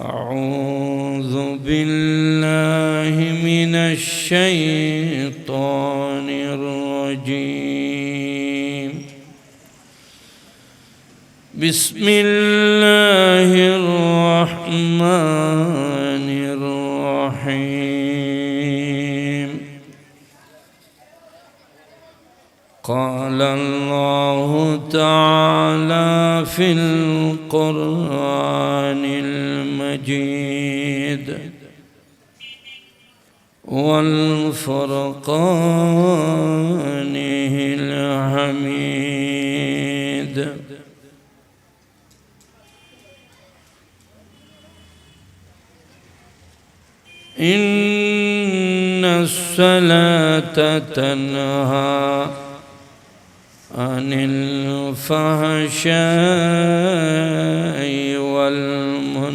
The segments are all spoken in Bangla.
أعوذ بالله من الشيطان الرجيم بسم الله الرحمن الرحيم قال الله تعالى في القرآن المجيد والفرقان الحميد إن الصلاة تنهى عن الفحشاء والمنكر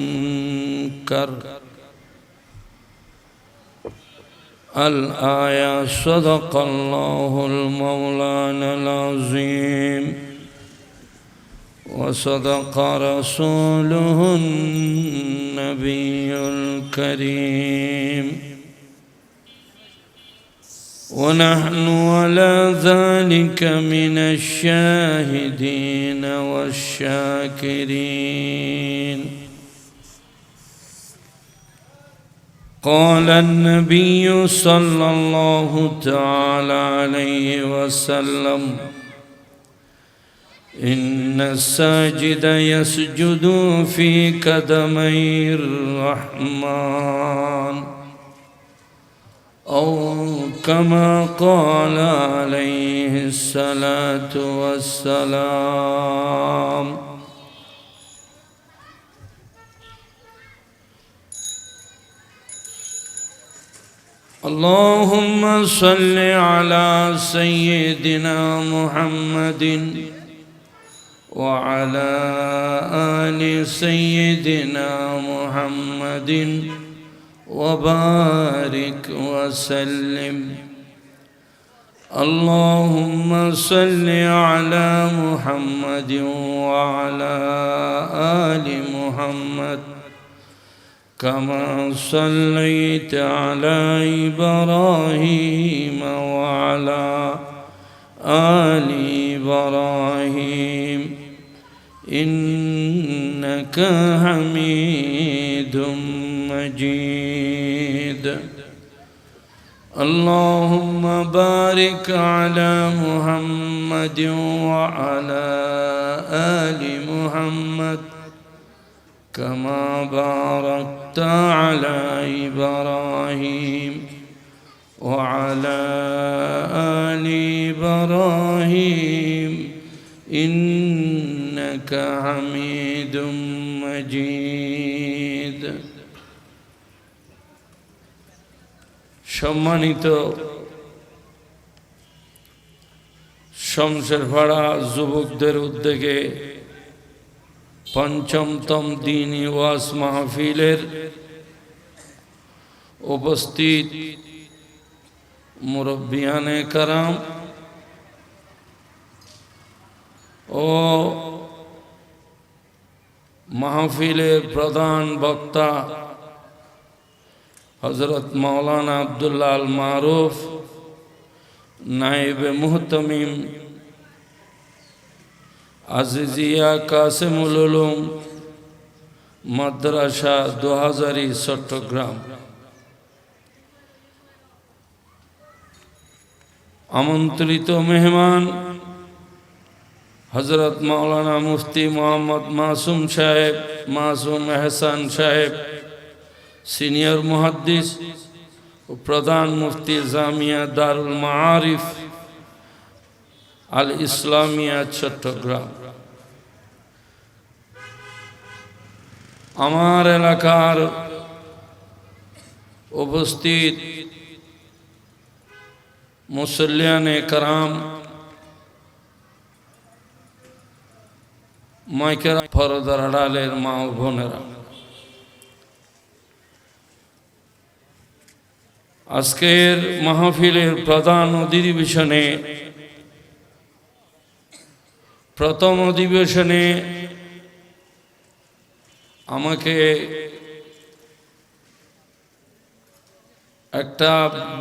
الآية صدق الله المولانا العظيم وصدق رسوله النبي الكريم ونحن على ذلك من الشاهدين والشاكرين قال النبي صلى الله تعالى عليه وسلم إن الساجد يسجد في قدمي الرحمن أو كما قال عليه الصلاة والسلام اللهم صل على سيدنا محمد وعلى آل سيدنا محمد وبارك وسلم اللهم صل على محمد وعلى آل محمد كما صليت على إبراهيم وعلى آل إبراهيم إنك حميد مجيد اللهم بارك على محمد وعلى آل محمد كما باركت على إبراهيم وعلى آل إبراهيم إنك حميد مجيد সম্মানিত শমশেরপাড়া যুবকদের উদ্যোগে পঞ্চমতম দ্বীনি ওয়াজ মাহফিলের উপস্থিত মুরব্বিয়ানে কারাম ও মাহফিলের প্রধান বক্তা হযরত মাওলানা আব্দুল্লাহ আল মারুফ নায়েবে মুহতামিম আজিজিয়া কাসিমুল উলুম মাদ্রাসা 2000 চট্টগ্রাম আমন্ত্রিত মেহমান হযরত মাওলানা মুফতি মোহাম্মদ মাসুম সাহেব মাসুম এহসান সাহেব সিনিয়র মুহাদ্দিস ও প্রধান মুফতি জামিয়া দারুল মাআরিফ আল ইসলামিয়া চট্টগ্রাম আমার এলাকার উপস্থিত মুসল্লিয়ানে کرام মাইকের পর্দার আড়ালের মা ও বোনেরা আজকের মাহফিলের প্রধান অধিবেশনে প্রথম অধিবেশনে আমাকে একটা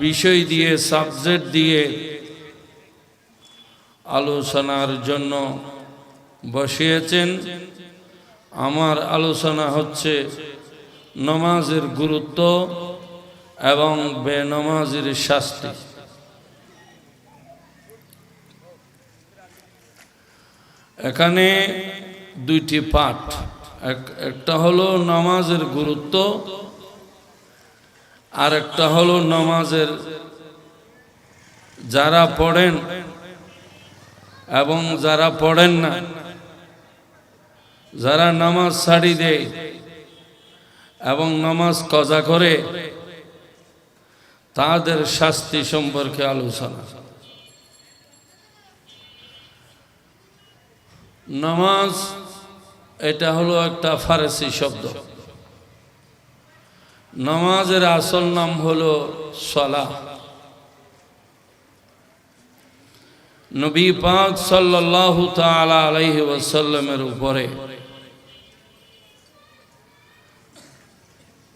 বিষয় দিয়ে, সাবজেক্ট দিয়ে আলোচনার জন্য বসিয়েছেন। আমার আলোচনা হচ্ছে নামাজের গুরুত্ব এবং বেনামাজির শাস্তি। এখানে দুইটি পাঠ, একটা হলো নামাজের গুরুত্ব, আর একটা হলো নামাজের যারা পড়েন এবং যারা পড়েন না, যারা নামাজ ছাড়ি দেয় এবং নামাজ কজা করে, তাদের শাস্তি সম্পর্কে আলোচনা। নামাজ এটা হলো একটা ফারসি শব্দ। নামাজের আসল নাম হলো সালাহ। নবী পাক সাল্লাল্লাহু তাআলা আলাইহি ওয়াসাল্লামের উপরে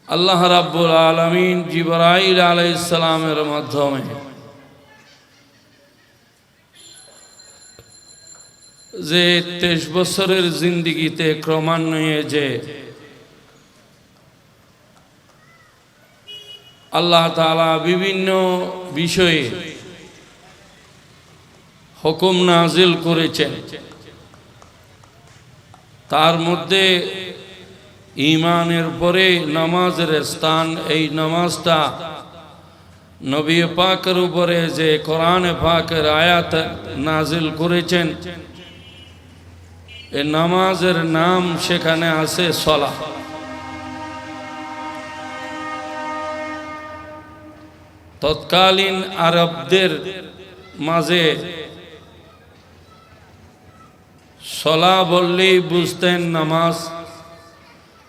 আল্লাহ রাব্বুল আলামিন জিবরাইল আলাইহিস সালামের মাধ্যমে যে 23 বছরের জিন্দেগিতে ক্রমান্বয়ে যে আল্লাহ তাআলা বিভিন্ন বিষয়ে হুকুম নাজিল করেছেন, তার মধ্যে ঈমানের পরে নামাজের স্থান। এই নামাজটা নবী পাকের উপরে যে কোরআনে পাকের আয়াত নাজিল করেছেন, এই নামাজের নাম সেখানে আছে সালাহ। তৎকালীন আরবদের মাঝে সালাহ বললেই বুঝতেন নামাজ,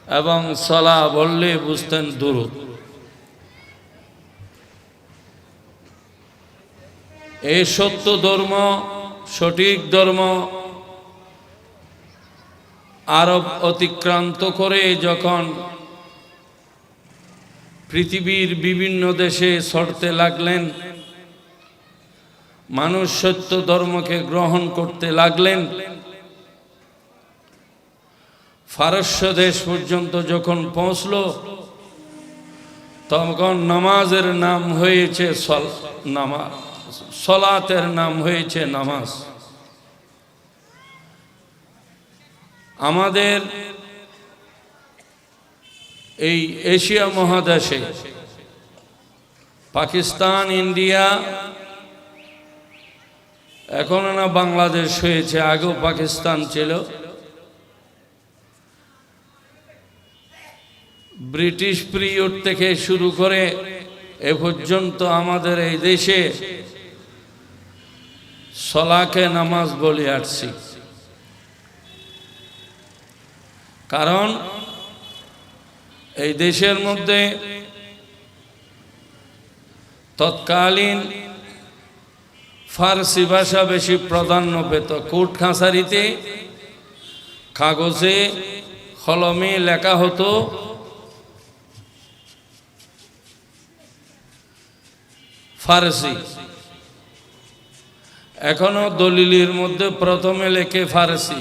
এবং সালাহ বললেই বুঝতেন দুরূদ। এই সত্য ধর্ম, সঠিক ধর্ম আরব অতিক্রান্ত করে যখন পৃথিবীর বিভিন্ন দেশে ছড়তে লাগলেন, মানুষ সত্য ধর্মকে গ্রহণ করতে লাগলেন, ফারস্য দেশ পর্যন্ত যখন পৌঁছল, তখন নামাজের নাম হয়েছে সলাতের নাম হয়েছে নামাজ। আমাদের এই এশিয়া মহাদেশে পাকিস্তান, ইন্ডিয়া, এখন না বাংলাদেশ হয়েছে, আগেও পাকিস্তান ছিল, ব্রিটিশ পিরিয়ড থেকে শুরু করে এ পর্যন্ত আমাদের এই দেশে সলাকে নামাজ বলে আসছি। কারণ এই দেশের মধ্যে তৎকালীন ফারসি ভাষা বেশি প্রাধান্য পেত। কোর্ট কাছারিতে কাগজে কলমে লেখা হতো ফারসি। এখনো দলিলের মধ্যে প্রথমে লেখে ফারসি।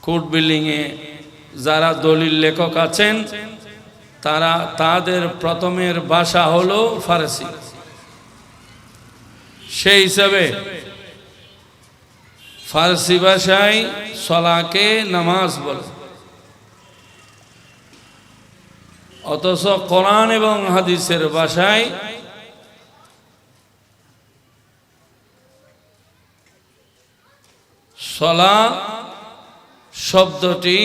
কোর্ট বিল্ডিংয়ে যারা দলিল লেখক আছেন, তারা তাদের প্রথমের ভাষা হলো ফারসি। সেই হিসাবে ফারসি ভাষায় সলাকে নামাজ বলে। অথচ কোরআন এবং হাদিসের ভাষায় সলা শব্দটি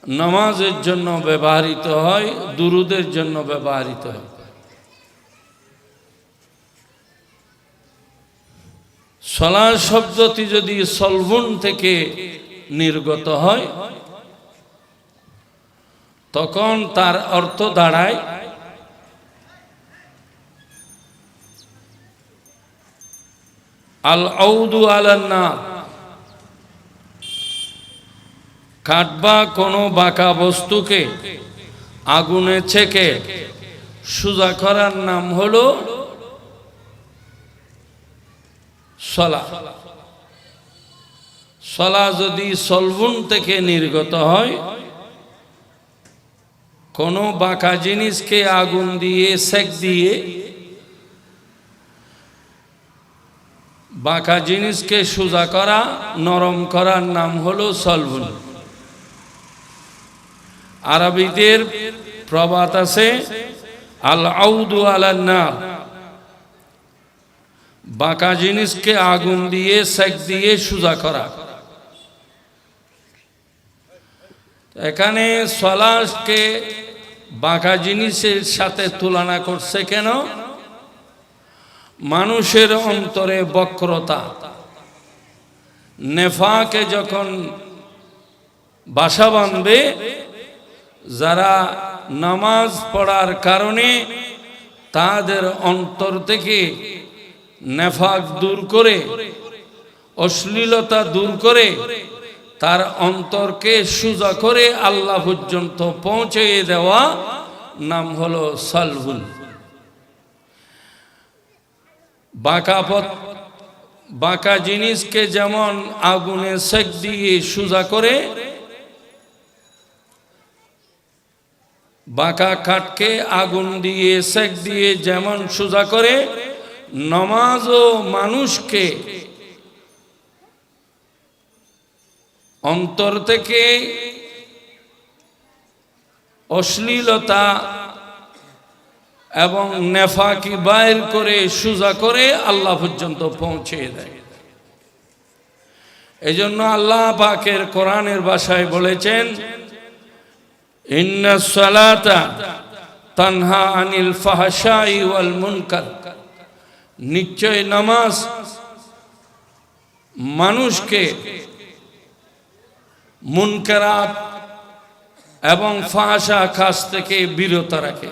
নামাজের জন্য ব্যবহৃত হয়, দুরুদের জন্য ব্যবহৃত হয়। সলা শব্দটি যদি সলবুন থেকে নির্গত হয়, তখন তার অর্থ দাঁড়ায় আল আউদু আলান নার, কাঠ বা কোনো বাঁকা বস্তুকে আগুনে ছেঁকে সোজা করার নাম হলো সলা। সলা যদি সলবুন থেকে নির্গত হয়, কোনো বাঁকা জিনিসকে আগুন দিয়ে সেক দিয়ে বাঁকা জিনিসকে সোজা করা, নরম করার নাম হলো সলবুন। আরবিদের প্রবাদ আছে, আল আউদু আলান নার, বাঁকা জিনিসকে আগুন দিয়ে সেক দিয়ে সোজা করা। এখানে সলাকে বাঁকা জিনিসের সাথে তুলনা করছে কেন? মানুষের অন্তরে বক্রতা, নেফাকে যখন বাসা বাঁধবে, যারা নামাজ পড়ার কারণে তাদের অন্তর থেকে নেফাক দূর করে, অশ্লীলতা দূর করে, তার অন্তরকে সোজা করে আল্লাহ পর্যন্ত পৌঁছে দেওয়া নাম হলো সলবুন। বাঁকা জিনিসকে যেমন আগুনে সেক দিয়ে সোজা করে, বাঁকা কাঠকে আগুন দিয়ে সেক দিয়ে যেমন সোজা করে, নামাজও মানুষকে অন্তর থেকে অশ্লীলতা এবং নেফাকি বাইর করে সোজা করে আল্লাহ পর্যন্ত পৌঁছে দেয়। এজন্য আল্লাহ পাকের কোরআনের ভাষায় বলেছেন, ইন্নাস সালাতা তানহা আনিল ফাহশাই ওয়াল মুনকার, নিশ্চয় নামাজ মানুষকে মুনকারাত এবং ফাহশা কাজ থেকে বিরত রাখে।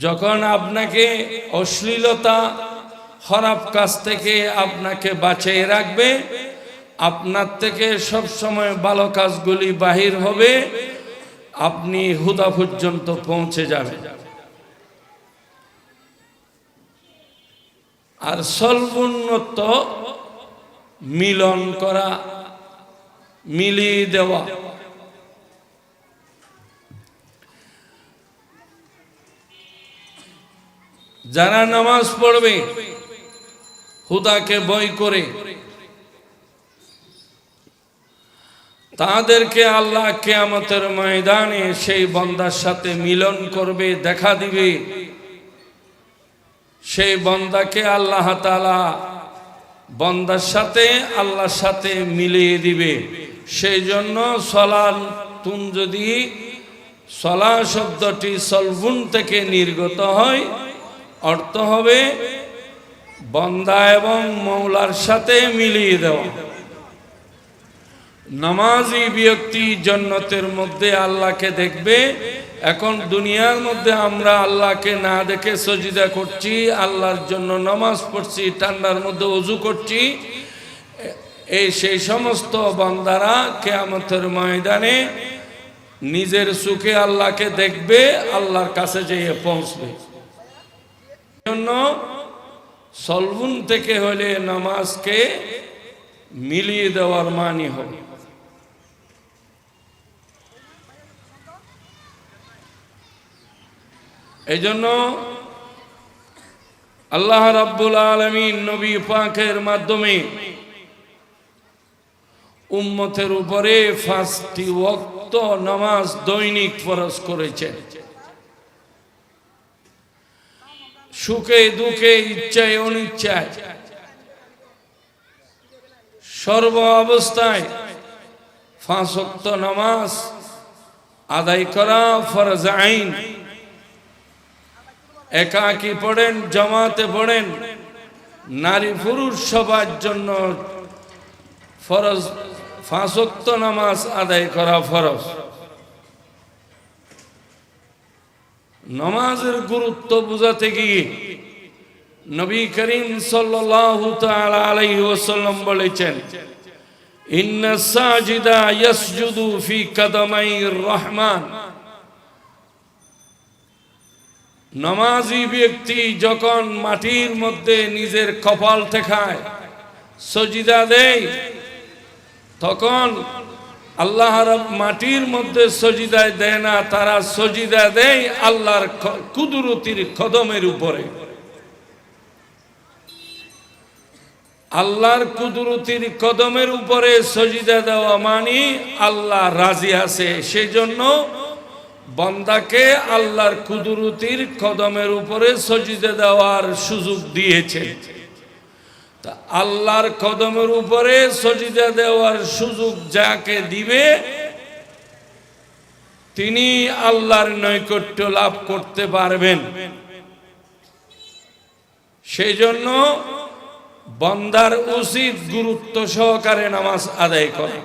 যখন আপনাকে অশ্লীলতা, খারাপ কাজ থেকে আপনাকে বাঁচিয়ে রাখবে, আপনার থেকে সব সময় ভালো কাজগুলি বাহির হবে, আপনি হুদা পর্যন্ত পৌঁছে যাবেন। আর সর্বোন্নত মিলন করা, মিলিয়ে দেওয়া। যারা নামাজ পড়বে হুদাকে ভয় করে, তাদেরকে আল্লাহ কিয়ামতের ময়দানে সেই বান্দার সাথে মিলন করবে, দেখা দিবে। সেই বান্দাকে আল্লাহ তাআলা বান্দার সাথে আল্লাহর সাথে মিলিয়ে দিবে। সেই জন্য সলাতুন, যদি সলা শব্দটি সলবুন থেকে নির্গত হয়, অর্থ হবে বান্দা এবং মওলার সাথে মিলিয়ে দেওয়া। নামাজি ব্যক্তি জান্নাতের মধ্যে আল্লাহকে দেখবে। এখন দুনিয়ার মধ্যে আমরা আল্লাহকে না দেখে সজদা করছি, আল্লাহর জন্য নামাজ পড়ছি, ঠান্ডার মধ্যে ওযু করছি। সেই সমস্ত বান্দারা কিয়ামতের ময়দানে নিজের চোখে আল্লাহকে দেখবে, আল্লাহর কাছে যেয়ে পৌঁছবে। জন্য সলবুন থেকে হলে নামাজকে মিলিয়ে দেওয়ার মানি হবে। এজন্য আল্লাহ রাব্বুল আলামিন নবী পাকের মাধ্যমে উম্মতের উপরে 5টি ওয়াক্ত নামাজ দৈনিক ফরজ করেছেন। সুখে দুঃখে, ইচ্ছায় অনিচ্ছায়, সর্ব অবস্থায় 5 ওয়াক্ত নামাজ আদায় করা ফরজ আইন। একাকী পড়েন, জামাতে পড়েন, নারী পুরুষ সবার জন্য ফরজ 5 ওয়াক্ত নামাজ আদায় করা ফরজ। নামাজের গুরুত্ব বোঝাতে গিয়ে নবী করিম সাল্লাল্লাহু তাআলা আলাইহি ওয়াসাল্লাম বলেছেন, ইন্না সাজিদা ইয়াসজুদু ফি কাদামাইর রহমান। নামাজি ব্যক্তি যখন মাটির মধ্যে নিজের কপাল ঠেকায় সজিদা দেয়, তখন আল্লাহ মাটির মধ্যে সজিদায় দেয় না, তারা সজিদা দেয় আল্লাহর কুদরতির কদমের উপরে। আল্লাহর কুদরতির কদমের উপরে সজিদা দেওয়া মানে আল্লাহ রাজি আছে, সেজন্য বান্দাকে আল্লাহর কুদরতির কদমের উপরে সজিদা দেওয়ার সুযোগ দিয়েছে। তা আল্লাহর কদমের উপরে সজিদা দেওয়ার সুযোগ যাকে দিবে তিনি আল্লাহর নৈকট্য লাভ করতে পারবেন। সেই জন্য বান্দার উচিত গুরুত্ব সহকারে নামাজ আদায় করা।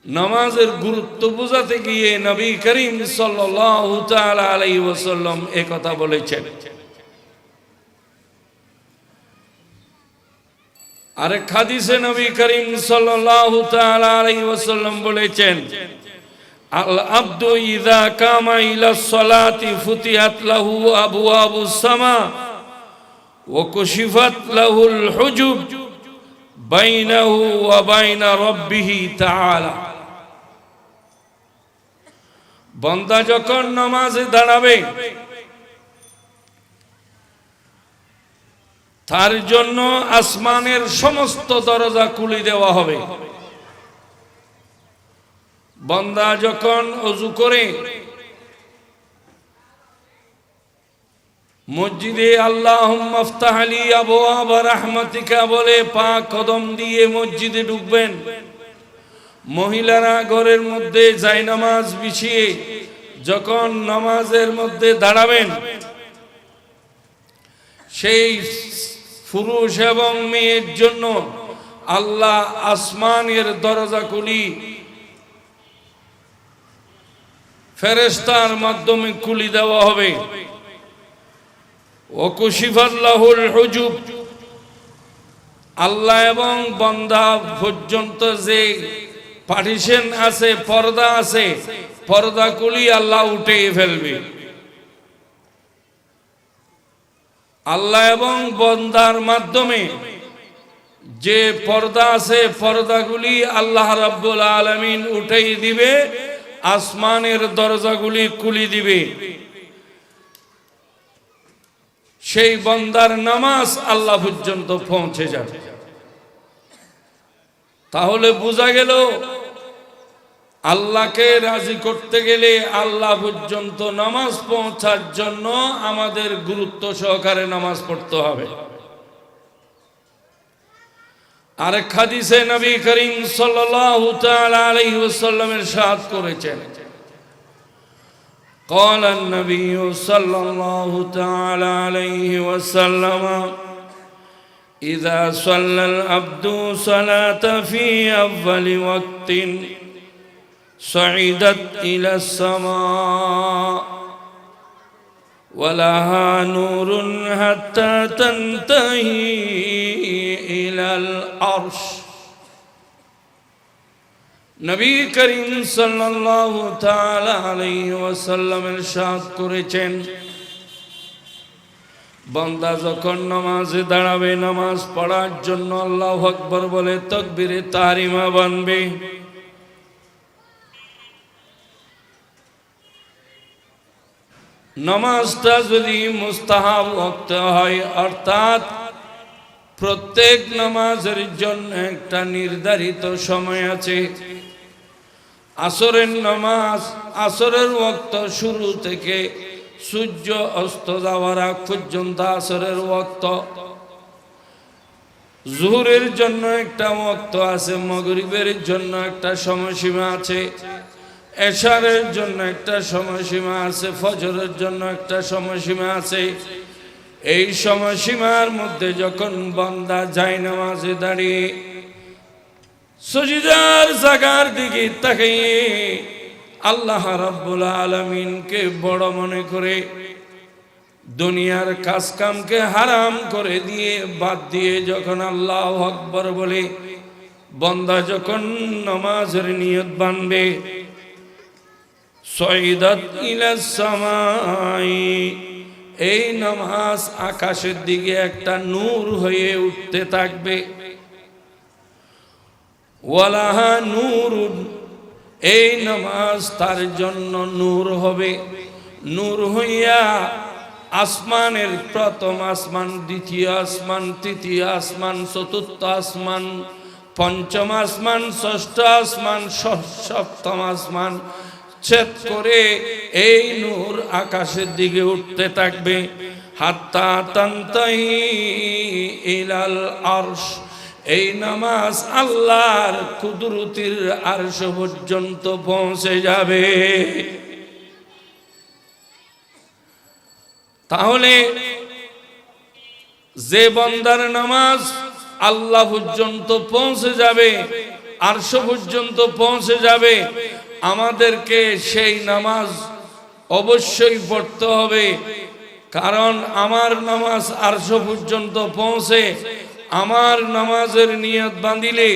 নামাজের গুরুত্ব বোঝাতে গিয়ে নবী করিম সাল্লাল্লাহু তাআলা আলাইহি ওয়াসাল্লাম এই কথা বলেছেন। আরেক হাদিসে নবী করিম সাল্লাল্লাহু তাআলা আলাইহি ওয়াসাল্লাম বলেছেন, আল আবদু ইযা কামা ইলা সলাতি ফুতিহাত লাহু আবওয়াবুস সামা ওয়া কুশিফাত লাহুল হুজুব বাইনাহু ওয়া বাইনা রাব্বিহি তাআলা। বান্দা যখন নামাজে দাঁড়াবে তার জন্য আসমানের সমস্ত দরজা খুলে দেওয়া হবে। বান্দা যখন ওযু করে মসজিদে আল্লাহুম্মা আফতাহ লি আবওয়াব রাহমাতিকা বলে পাক কদম দিয়ে মসজিদে ঢুকবেন। মহিলারা ঘরের মধ্যে জায়নামাজ বিছিয়ে যখন নামাজের মধ্যে দাঁড়াবেন, সেই পুরুষ এবং মেয়ের জন্য আল্লাহ আসমানের দরজা খুলি ফেরেশতার মাধ্যমে খুলে দেওয়া হবে। ওয়া কুশিফাত লাহুল হুজুব, আল্লাহ এবং বান্দা পর্যন্ত যে পার্টিশন আছে, পর্দা আছে, পর্দা খুলি আল্লাহ উঠিয়ে ফেলবে। আল্লাহ এবং বান্দার মাধ্যমে যে পর্দা আছে, পর্দাগুলি আল্লাহ রাব্বুল আলামিন উঠিয়ে দিবে, আসমানের দরজাগুলি খুলে দিবে। সেই বান্দার নামাজ আল্লাহ পর্যন্ত পৌঁছে যাবে। তাহলে বোঝা গেল আল্লাহকে রাজি করতে গেলে আল্লাহ পর্যন্ত নামাজ পৌঁছার জন্য আমাদের গুরুত্ব সহকারে নামাজ পড়তে হবে। আরেক হাদিসে নবী করিম সাল্লাল্লাহু তাআলা আলাইহি ওয়াসাল্লাম ইরশাদ করেছেন, قال النبي صلى الله تعالى عليه وسلم إذا صلى العبد صلاة في أول وقت صعدت إلى السماء ولها نور حتى تنتهي إلى العرش। নবী করিম সাল্লাল্লাহু তাআলা আলাইহি ওয়াসাল্লাম ইরশাদ করেছেন, বান্দা যখন নামাজে দাঁড়াবে, নামাজ পড়ার জন্য আল্লাহু আকবার বলে তাকবীরে তাহরিমা বানবে, নামাজটা যদি মুস্তাহাব ওয়াক্ত হয়, অর্থাৎ প্রত্যেক নামাজের জন্য একটা নির্ধারিত সময় আছে। আসরের নামাজ, আসরের ওয়াক্ত শুরু থেকে সূর্য অস্ত যাওয়ার আগ পর্যন্ত আসরের ওয়াক্ত। জোহরের জন্য একটা ওয়াক্ত আছে, মাগরিবের জন্য একটা সময়সীমা আছে, এশারের জন্য একটা সময়সীমা আছে, ফজরের জন্য একটা সময়সীমা আছে। এই সময়সীমার মধ্যে যখন বান্দা যায় নামাজে দাঁড়িয়ে সজিদার জায়গার দিকে তাকিয়ে আল্লাহ রাব্বুল আলামিনকে বড় মনে করে দুনিয়ার কাজ কামকে হারাম করে দিয়ে বাদ দিয়ে যখন আল্লাহু আকবার বলে বান্দা যখন নামাজের নিয়ত বাঁধবে, সয়দাত ইলাস সামাই, এই নামাজ আকাশের দিকে একটা নূর হয়ে উঠতে থাকবে। ওয়ালাহা নূরুন, এই নামাজ তার জন্য নূর হবে। নূর হইয়া আসমানের প্রথম আসমান, দ্বিতীয় আসমান, তৃতীয় আসমান, চতুর্থ আসমান, পঞ্চম আসমান, ষষ্ঠ আসমান, সপ্তম আসমান ছেদ করে এই নূর আকাশের দিকে উঠতে থাকবে। হাত্তা তানতাহি ইলাল আরশ, এই নামাজ আল্লাহর কুদরতির আরশ পর্যন্ত পৌঁছে যাবে। তাহলে যে বান্দার নামাজ আল্লাহ পর্যন্ত পৌঁছে যাবে, আরশ পর্যন্ত পৌঁছে যাবে, আমাদেরকে সেই নামাজ অবশ্যই পড়তে হবে। কারণ আমার নামাজ আরশ পর্যন্ত পৌঁছে, আমার নামাজের নিয়ত বাঁধিলে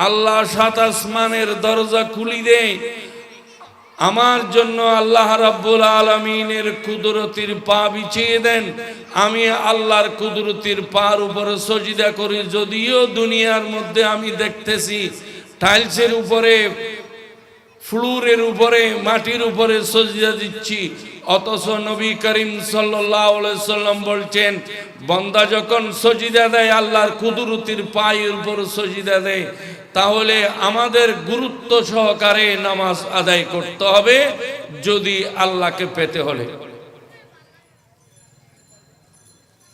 আল্লাহ সাত আসমানের দরজা খুলি দেয়। আমার জন্য আল্লাহ রাব্বুল আলামিনের কুদরতির পা বিছিয়ে দেন। আমি আল্লাহর কুদরতির পার উপরে সজদা করি। যদিও দুনিয়ার মধ্যে আমি দেখতেছি টাইলসের উপরে, ফ্লোরের উপরে, মাটির উপরে সজদা দিচ্ছি, অথচ নবী করিম সাল্লাল্লাহু আলাইহি সাল্লাম বলছেন, বান্দা যখন সজদা দেয় আল্লাহর কুদরতির পায়ের উপর সজদা দেয়, তাহলে আমাদের গুরুত্ব সহকারে নামাজ আদায় করতে হবে যদি আল্লাহকে পেতে হলে।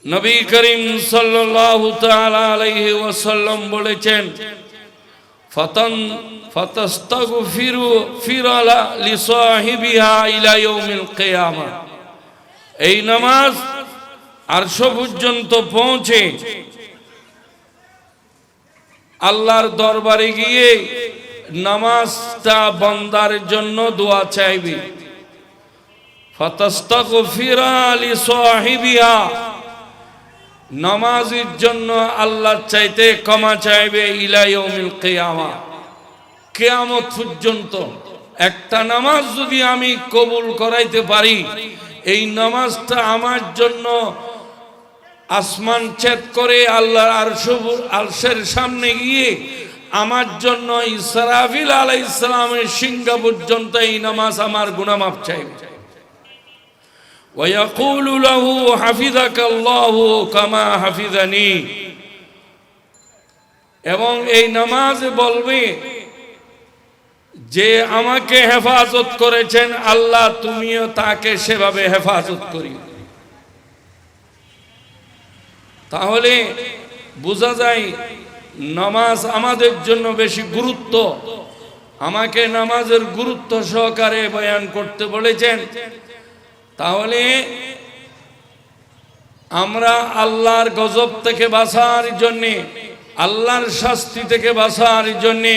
নবী করিম সাল্লাল্লাহু তাআলা আলাইহি ওয়াসাল্লাম বলেছেন, ফাতাস্তাগফিরু ফিরালা লিসাহিবিহা ইলা ইয়াউমিল কিয়ামা, এই নামাজ আরশ পর্যন্ত পৌঁছে আল্লাহর দরবারে গিয়ে নামাজটা বান্দার জন্য দোয়া চাইবে। ফাতাস্তাগফিরা লিসাহিবিহা, নামাজের জন্য আল্লাহর চাইতে ক্ষমা চাইবে ইলা ইয়াউমিল কিয়ামা, কিয়ামত পর্যন্ত। একটা নামাজ যদি আমি কবুল করাইতে পারি, এই নামাজটা আমার জন্য আসমান ছেদ করে আল্লাহর আরশের সামনে গিয়ে আমার জন্য ইসরাফিল আলাইহিস সালামের সিংহা পর্যন্ত এই নামাজ আমার গুনাহ মাফ চাইবে। ওয়ায়াকুলু লাহু হাফিযাকাল্লাহু কামা হাফিজানি, এবং এই নামাজ বলবে যে আমাকে হেফাজত করেছেন আল্লাহ, তুমিও তাকে সেভাবে হেফাজত করিও। তাহলে বোঝা যায় নামাজ আমাদের জন্য বেশি গুরুত্ব। আমাকে নামাজের গুরুত্ব সহকারে বয়ান করতে বলেছেন। তাহলে আমরা আল্লাহর গজব থেকে বাঁচার জন্যে, আল্লাহর শাস্তি থেকে বাঁচার জন্যে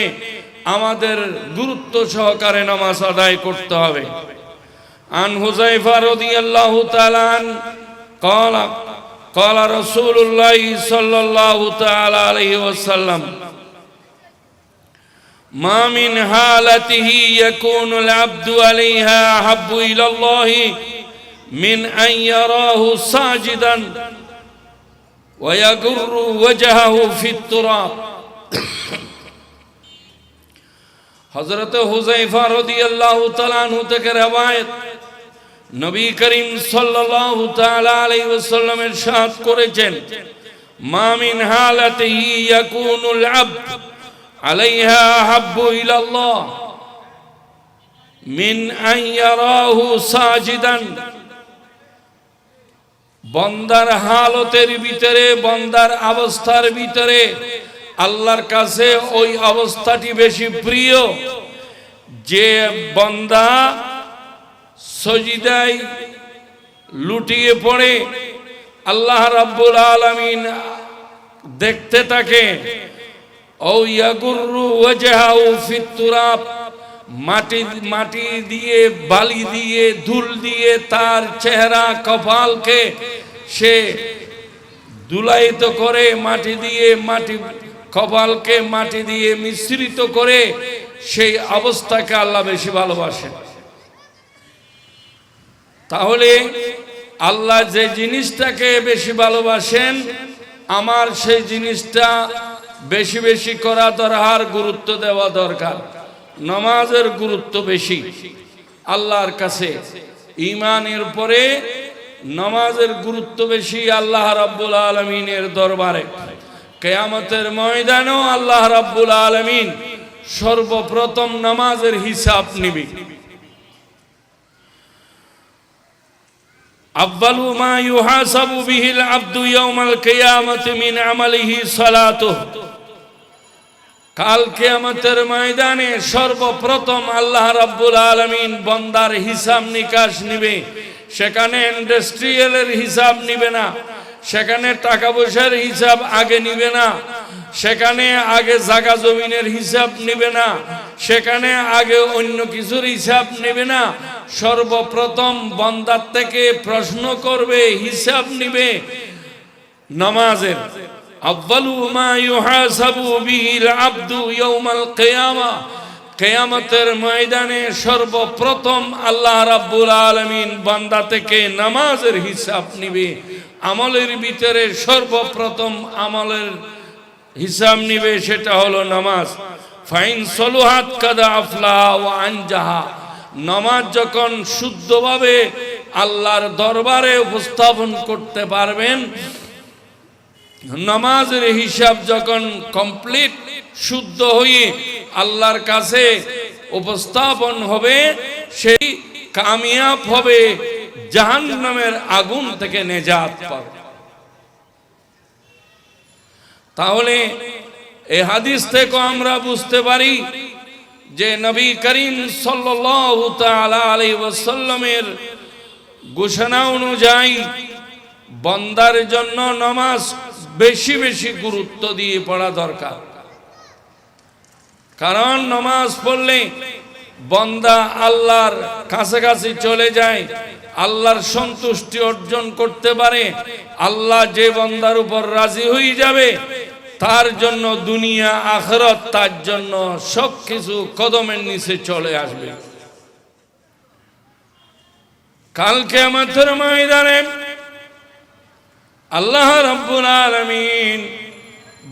আমাদের গুরুত্ব সহকারে নামাজ আদায় করতে হবে। আন হুযায়ফা রাদিয়াল্লাহু তাআলা ক্বালা ক্বালা রাসূলুল্লাহ সাল্লাল্লাহু তাআলা আলাইহি ওয়াসাল্লাম, মা মিন হালাতিহি ইয়াকুনুল আবদু আলাইহা আহাব্বু ইলাল্লাহি মিন আন ইয়ারাহু সাজিদান ওয়া ইয়াগুররু ওয়াজহাহু ফিত তুরাব। হযরত হুযায়ফা রাদিয়াল্লাহু তাআলা আনহু থেকে রওয়ায়াত, নবী করিম সাল্লাল্লাহু তাআলা আলাইহি ওয়াসাল্লাম ইরশাদ করেছেন, মা মিন হালাতিহি ইয়াকুনুল আবদ আলাইহা আহাব্বু ইলাল্লাহ মিন আন ইয়ারাহু সাজিদান, বান্দার হালতের ভিতরে, বান্দার অবস্থার ভিতরে আল্লাহর কাছে ওই অবস্থাটি বেশি প্রিয় যে বান্দা সজদায় লুটিয়ে পড়ে আল্লাহ রাব্বুল আলামিন দেখতে থাকে। ও ইয়াগুররু ওয়াজহাহু ফিত তুরাব, মাটি দিয়ে বালি দিয়ে ধুল দিয়ে তার চেহারা কপালকে সে ধুলায়িত করে, মাটি দিয়ে কপালকে মাটি দিয়ে মিশ্রিত করে, সেই অবস্থাকে আল্লাহ বেশি ভালোবাসেন। তাহলে আল্লাহ যে জিনিসটাকে বেশি ভালোবাসেন, আমার সেই জিনিসটা বেশি বেশি করা দরকার, গুরুত্ব দেওয়া দরকার। নামাজের গুরুত্ব বেশি আল্লাহর কাছে, ঈমানের পরে নামাজের গুরুত্ব বেশি আল্লাহ রাব্বুল আলামিনের দরবারে। কিয়ামতের ময়দানেও আল্লাহ রাব্বুল আলামিন সর্বপ্রথম নামাজের হিসাব নিবে। আউয়ালু মা ইউহাসাবু বিহিল আবদু ইয়াউমাল কিয়ামাতি মিন আমালিহি সালাতুহু। কাল কিয়ামতের ময়দানে সর্বপ্রথম আল্লাহ রাব্বুল আলামিন বান্দার হিসাব নিকাশ নিবে। সেখানে ইন্ডাস্ট্রিয়ালের হিসাব নিবে না, সেখানে টাকা পয়সার হিসাব আগে নিবে না, সেখানে আগে জায়গা জমিনের হিসাব নিবে না, সেখানে আগে অন্য কিছুর হিসাব নেবে না। সর্বপ্রথম বান্দার থেকে প্রশ্ন করবে, হিসাব নিবে নামাজের। আউয়ালু মা ইউহাসাবু বিহিল আবদু ইয়াউমাল কিয়ামা। কিয়ামতের ময়দানে সর্বপ্রথম আল্লাহ রাব্বুল আলামিন বান্দা থেকে নামাজের হিসাব নিবে। আমলের ভিতরে সর্বপ্রথম আমলের হিসাব নিবে, সেটা হলো নামাজ। ফাইন সলুহাত কাদা আফলাহা ওয়া আনজাহা। নামাজ যখন শুদ্ধভাবে আল্লাহর দরবারে উপস্থাপন করতে পারবেন, নামাজের হিসাব যখন কমপ্লিট শুদ্ধ হয়ে আল্লাহর কাছে উপস্থাপন হবে, সেই কামিয়াব হবে, জাহান্নামের আগুন থেকে নেজাত পাবে। তাহলে এই হাদিস থেকে আমরা বুঝতে পারি যে নবী করিম সাল্লাল্লাহু তাআলা আলাইহি ওয়াসাল্লামের ঘোষণা অনুযায়ী বান্দার জন্য নামাজ বেশি বেশি গুরুত্ব দিয়ে পড়া দরকার। কারণ নামাজ পড়লে বান্দা আল্লাহর কাছাকাছি চলে যায়, আল্লাহর সন্তুষ্টি অর্জন করতে পারে। আল্লাহ যে বান্দার উপর রাজি হয়ে যাবে, তার জন্য দুনিয়া আখিরাত, তার জন্য সবকিছু কদমের নিচে চলে আসবে। কাল কিয়ামতের ময়দানে আল্লাহ রাব্বুল আলামিন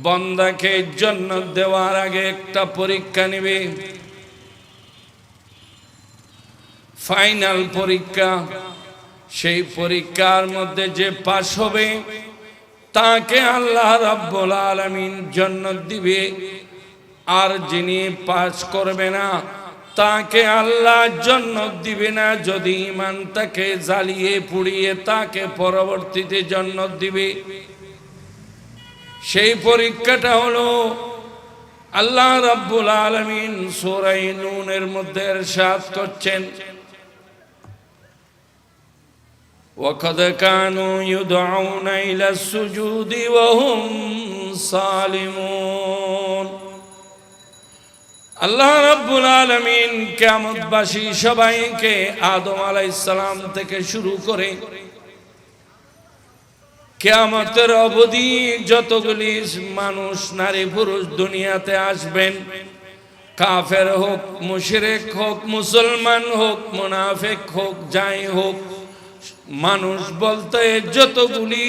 বান্দাকে জান্নাত দেওয়ার আগে একটা পরীক্ষা নেবে, ফাইনাল পরীক্ষা। সেই পরীক্ষার মধ্যে যে পাস হবে তাকে আল্লাহ রাব্বুল আলামিন জান্নাত দিবে, আর যিনি পাস করবে না তাকে আল্লাহ জান্নাত দিবে না। যদি ঈমান তাকে জ্বালিয়ে পুড়িয়ে তাকে পরবর্তীতে জান্নাত দিবে। সেই পরীক্ষাটা হলো আল্লাহ রাব্বুল আলামিন সূরা নূনের মধ্যে ইরশাদ করছেন, وَقَدْ كَانُوا يُدْعَوْنَ إِلَى السُّجُودِ وَهُمْ سَالِمُونَ। আল্লাহ রাব্বুল আলামিন কিয়ামতবাসী সবাইকে আদম আলাইহিস সালাম থেকে শুরু করে কিয়ামতের অবধি যতগুলি মানুষ নারী পুরুষ দুনিয়াতে আসবেন, কাফের হোক, মুশরিক হোক, মুসলমান হোক, মুনাফিক হোক, যাই হোক, মানুষ বলতে যতগুলি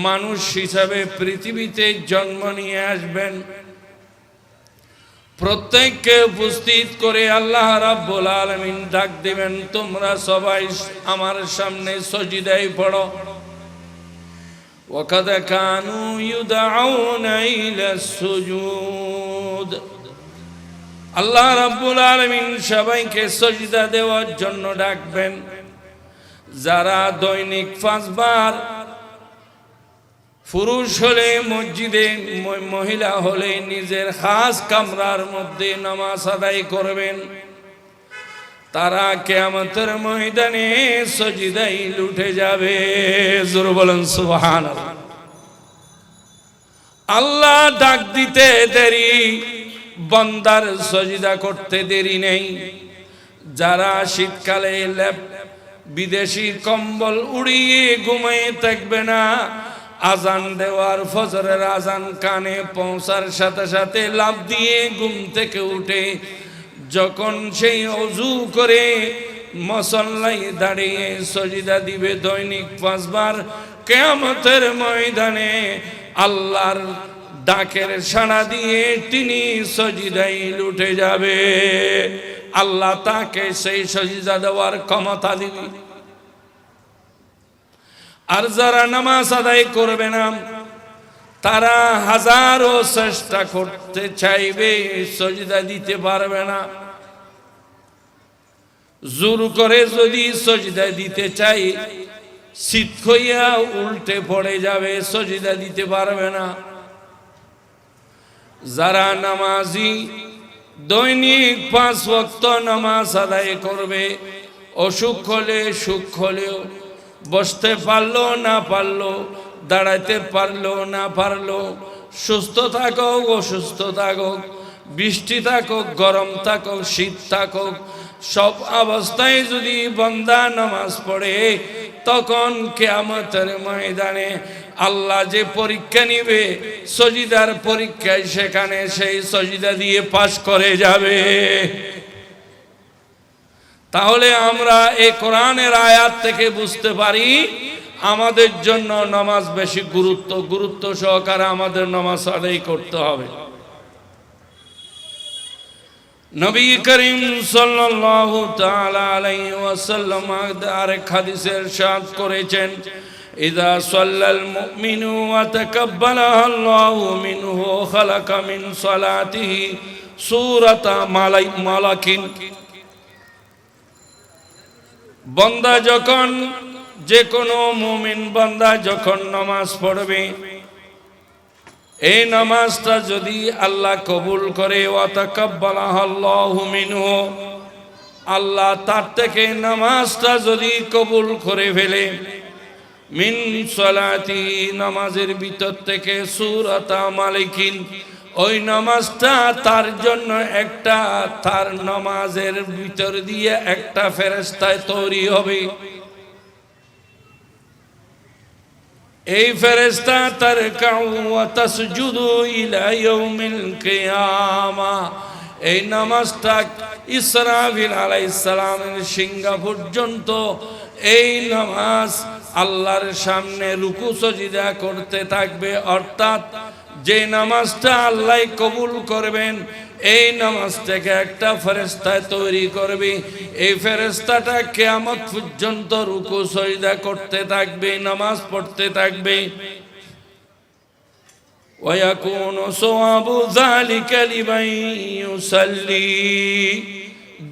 মানুষ হিসাবে পৃথিবীতে জন্ম নিয়ে আসবেন, প্রত্যেককে উপস্থিত করে আল্লাহ রাব্বুল আলামিন ডাক দিবেন, তোমরা সবাই আমার সামনে সজদায় পড়ো। وَقَدْ كَانُوا يُدْعَوْنَ إِلَى السُّجُودِ। আল্লাহ রাব্বুল আলামিন সবাইকে সজদা দেওয়ার জন্য ডাকবেন। যারা দৈনিক 5 বার, পুরুষ হলে মসজিদে, মহিলা হলে নিজের খাস কামরার মধ্যে নামাজ আদায় করবেন, তারা কিয়ামতের ময়দানে সজদায় লুটে যাবে। জোরে বলেন সুবহানাল্লাহ। আল্লাহ ডাক দিতে দেরি, বান্দার সজদা করতে দেরি নেই। যারা শীতকালে বিদেশি কম্বল উড়িয়ে ঘুমিয়ে থাকবে না, আজান দেওয়ার ফজরের আজান কানে পৌঁছার সাথে সাথে লাফ দিয়ে ঘুম থেকে উঠে যখন সেই ওযু করে মুসল্লায় দাঁড়িয়ে সজদা দিবে দৈনিক 5 বার, কিয়ামতের ময়দানে আল্লাহর ডাকের সাড়া দিয়ে তিনি সজদায় লুটে যাবে। আল্লাহ তাকে সেই সজদা দেওয়ার ক্ষমতা দিবে। আর যারা নামাজ আদায় করবে না, তারা হাজারো চেষ্টা করতে চাইবে, সজদা দিতে পারবে না। জোর করে যদি সজদা দিতে চাই, শীত হইয়া উল্টে পড়ে যাবে, সজদা দিতে পারবে না। যারা নামাজি দৈনিক 5 ওয়াক্ত নামাজ আদায় করবে, অসুখ হলে সুখ হলেও, বসতে পারলো না পারলো, দাঁড়াইতে পারলো না পারলো, সুস্থ থাকুক অসুস্থ থাকুক, বৃষ্টি থাকুক গরম থাকুক শীত থাকুক, সব অবস্থায় যদি বান্দা নামাজ পড়ে, তখন কিয়ামতের ময়দানে আল্লাহ যে পরীক্ষা নিবে, সজদার পরীক্ষায় সেখানে সেই সজদা দিয়ে পাশ করে যাবে। তাহলে আমরা এই কোরআনের আয়াত থেকে বুঝতে পারি আমাদের জন্য নামাজ বেশি গুরুত্ব সহকারে আমাদের নামাজ আদায় করতে হবে। নবী করিম সাল্লাল্লাহু তাআলা আলাইহি ওয়াসাল্লাম আরেক হাদিসে ইরশাদ করেছেন, ইযা সাল্লাল মুমিনু ওয়া তাকাব্বালাহু আল্লাহু মিনহু খালাকা মিন সালাতিহি সূরাতা মালাকিন। বান্দা যখন, যে কোনো মুমিন বান্দা যখন নামাজ পড়বে, এই নামাজটা যদি আল্লাহ কবুল করে, ওয়া তাকাব্বালাহু আল্লাহু মিনহু, আল্লাহ তার থেকে নামাজটা যদি কবুল করে ফেলে, মিন সালাতি, নামাজের ভিতর থেকে, সূরাতা মালাকিন, ওই নামাজটা তার জন্য একটা, তার নামাজের ভিতর দিয়ে একটা ফেরেশতা তৈরি হবে। এই ফেরেশতা তারকাউ ওয়া তাসজুদু ইলা ইয়াউমিল কিয়ামা, এই নামাজটা ইসরাফিল আলাইহিস সালামের সিংহা পর্যন্ত এই নামাজ আল্লাহর সামনে রুকু সজদা করতে থাকবে। অর্থাৎ যে নামাজটা আল্লাহ কবুল করবেন, এই নামাজ থেকে একটা ফেরেশতা তৈরি করবে। এই ফেরেশতাটা কিয়ামত পর্যন্ত রুকু সজদা করতে থাকবে, নামাজ পড়তে থাকবে। ওয়া ইয়াকুনু সাওয়াবু যালিকা লিমান ইউসাল্লি,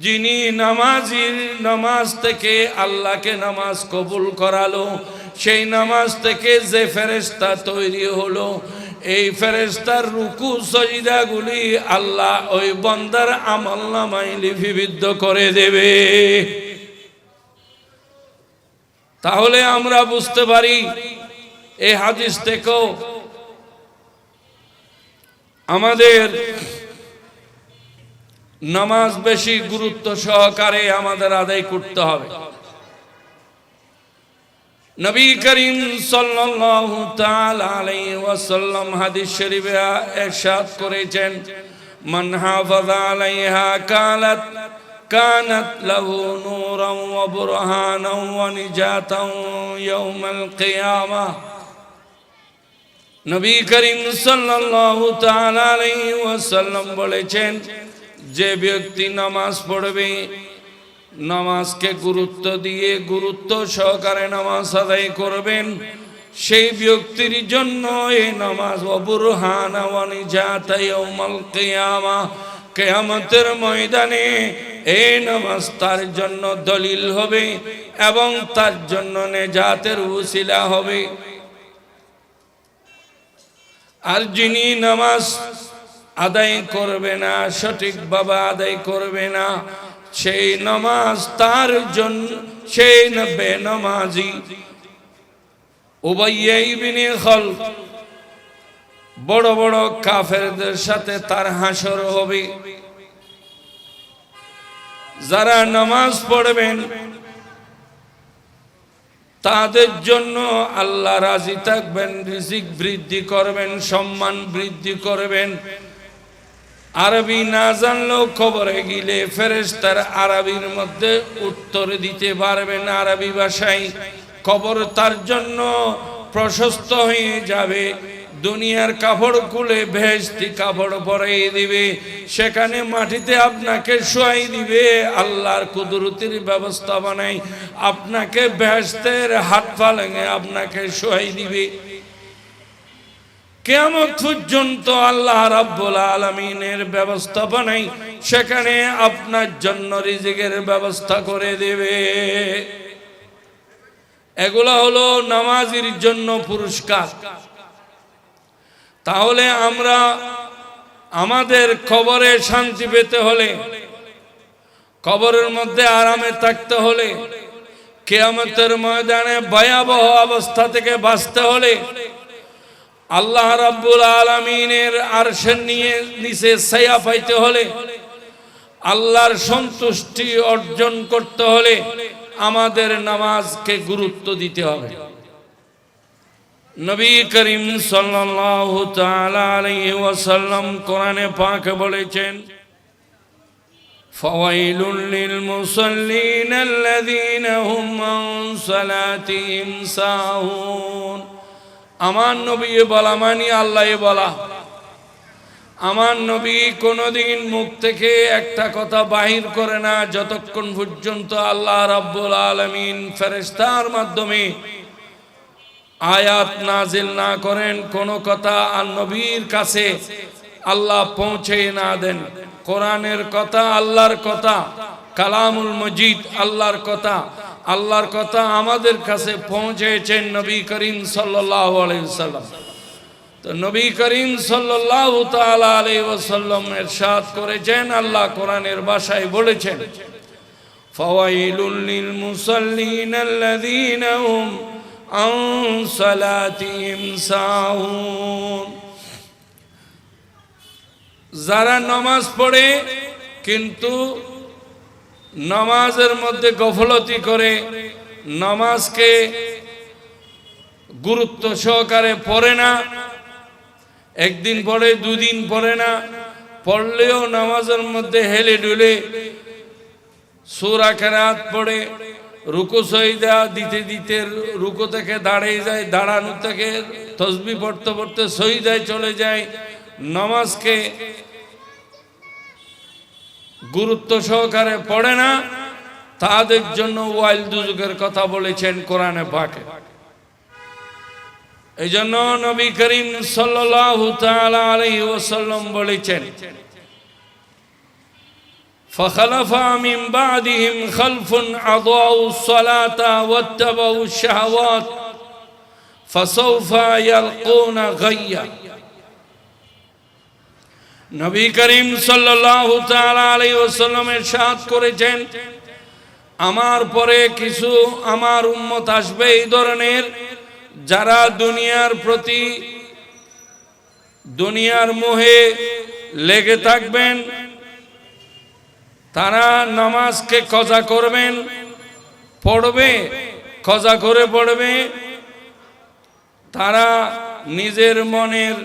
যিনি নামাজির নামাজ থেকে আল্লাহকে নামাজ কবুল করালো, সেই নামাজ থেকে যে ফেরেশতা তৈরি হলো, এই ফেরেশতার রুকু সজদাগুলি আল্লাহ ওই বান্দার আমলনামায় লিপিবদ্ধ করে দেবে। তাহলে আমরা বুঝতে পারি এই হাদিস থেকেও আমাদের নামাজ বেশি গুরুত্ব সহকারে আমাদের আদায় করতে হবে। নবী করিম সাল্লাল্লাহু তাআলা আলাইহি ওয়াসাল্লাম হাদিস শরীফে ইরশাদ করেছেন, মান হাফাযা আলাইহা কানাত লাহু নূরান ওয়া বুরহানান ওয়া নিজাতান ইয়াউমাল কিয়ামাহ। নবী করিম সাল্লাল্লাহু তাআলা আলাইহি ওয়াসাল্লাম বলেছেন, যে ব্যক্তি নামাজ পড়বে, নামাজকে গুরুত্ব দিয়ে গুরুত্ব সহকারে নামাজ আদায় করবেন, সেই ব্যক্তির জন্য এই নামাজ বুরহানা ওয়া নিজাতা ইয়াউমাল কিয়ামাহ, কিয়ামতের ময়দানে এই নামাজ তার জন্য দলিল হবে এবং তার জন্য নেজাতের উসিলা হবে। আর যিনি নামাজ আদায় করবে না, সঠিকভাবে আদায় করবে না, সেই নামাজ তার জন্য, সেই বেনামাজি উবাইয়া ইবনে খালফ বড় বড় কাফেরদের সাথে তার হাসর হবে। যারা নামাজ পড়বেন তাদের জন্য আল্লাহ রাজি থাকবেন, রিজিক বৃদ্ধি করবেন, সম্মান বৃদ্ধি করবেন। আরবি না জানলেও কবরে গেলে ফেরেশতারা আরবির মধ্যে উত্তর দিতে পারবেন আরবি ভাষায়। কবর তার জন্য প্রশস্ত হয়ে যাবে। দুনিয়ার কাপড় খুলে বেহেশতি কাপড় পরিয়ে দিবে, সেখানে মাটিতে আপনাকে শোয়াই দিবে। আল্লাহর কুদরতের ব্যবস্থা বানাই আপনাকে বেহেশতের হাত পালঙে আপনাকে শোয়াই দিবে। কিয়ামত পর্যন্ত আল্লাহ রাব্বুল আলামিনের ব্যবস্থা বানাই সেখানে আপনার জন্য রিজিকের ব্যবস্থা করে দেবে। এগুলা হলো নামাজের জন্য পুরস্কার। তাহলে আমরা আমাদের কবরে শান্তি পেতে হলে, কবরের মধ্যে আরামে থাকতে হলে, কিয়ামতের ময়দানে ভয়াবহ অবস্থা থেকে বাঁচতে হলে, আল্লাহ রাব্বুল আলামিনের আরশের নিচে ছায়া পাইতে হলে, আল্লাহর সন্তুষ্টি অর্জন করতে হলে আমাদের নামাজকে গুরুত্ব দিতে হবে। নবী করিম সাল্লাল্লাহু তাআলা আলাইহি ওয়াসাল্লাম কোরআনে পাকে বলেছেন, ফাওয়াইলুল লিল মুসাল্লিন আল্লাযীনা হুম আন সালাতিহিম সাহুন। আমার নবী বলা মানি আল্লাহ বলা। আমার নবী কোনদিন মুখ থেকে একটা কথা বাহির করে না যতক্ষণ পর্যন্ত আল্লাহ রাব্বুল আলামিন ফেরেশতার মাধ্যমে আয়াত নাজিল না করেন, কোন কথা আর নবীর কাছে আল্লাহ পৌঁছে না দেন। কোরআনের কথা আল্লাহর কথা, কালামুল মজিদ আল্লাহর কথা, আল্লাহর কথা আমাদের কাছে পৌঁছেছেন নবী করিম সাল্লাল্লাহু আলাইহি ওয়াসাল্লাম। তো নবী করিম সাল্লাল্লাহু তাআলা আলাইহি ওয়াসাল্লাম ইরশাদ করেছেন, আল্লাহ কোরআনের ভাষায় বলেছেন, ফাওয়াইলুল লিল মুসাল্লিন আল্লাযীনা হুম আন সালাতিহিম সাহুন। যারা নামাজ পড়ে কিন্তু নামাজের মধ্যে গফলতি করে, নামাজকে গুরুত্ব সহকারে পড়ে না, একদিন পড়ে দুদিন পড়ে না, পড়লেও নামাজের মধ্যে হেলে ডুলে সূরা কেরাত পড়ে, রুকু সজদা দিতে দিতে রুকু থেকে দাঁড়িয়ে যায়, দাঁড়ানো থেকে তাসবিহ পড়তে পড়তে সজদায় চলে যায়, নামাজকে গুরুত্ব সহকারে পড়ে না, তাদের জন্য ওয়াইল দুজুকের কথা বলেছেন কোরআনে পাকে। এই জন্য নবী করিম সাল্লাল্লাহু তাআলা আলাইহি ওয়াসাল্লাম বলেছেন, فخلف من بعدهم خلف أضاعوا الصلاة واتبعوا الشهوات فسوف يلقون غيا। নবী করিম সাল্লাল্লাহু তাআলা আলাইহি ওয়াসাল্লাম ইরশাদ করেছেন, আমার পরে কিছু আমার উম্মত আসবে এই ধরনের, যারা দুনিয়ার প্রতি দুনিয়ার মোহে লেগে থাকবেন, তারা নামাজকে কজা করবেন, পড়বে, কজা করে পড়বে, তারা নিজের মনের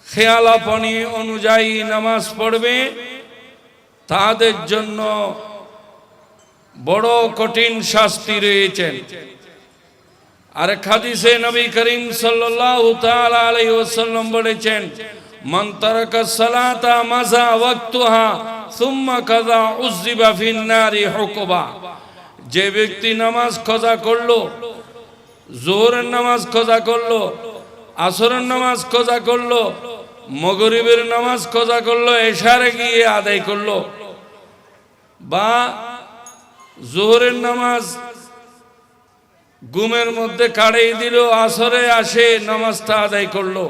খেয়ালাপনি অনুযায়ী নামাজ পড়বে, তাদের জন্য বড় কঠিন শাস্তি রয়েছে। আর হাদিসে নবী করিম সাল্লাল্লাহু তাআলা আলাইহি ওয়াসাল্লাম বলেছেন, মান তারাকা সালাতা মাজা ওয়াক্তুহা সুম্মা কাযা উযিবা ফিন নারি হুকবা। যে ব্যক্তি নামাজ কজা করলো, যোহরের নামাজ কজা করলো, আসরের নামাজ কজা করলো, মাগরিবের নামাজ কজা করলো, এশারে গিয়ে আদায় করলো, বা যোহরের নামাজ ঘুমের মধ্যে কাটিয়ে দিল, আসরে আসে নামাজটা আদায় করলো,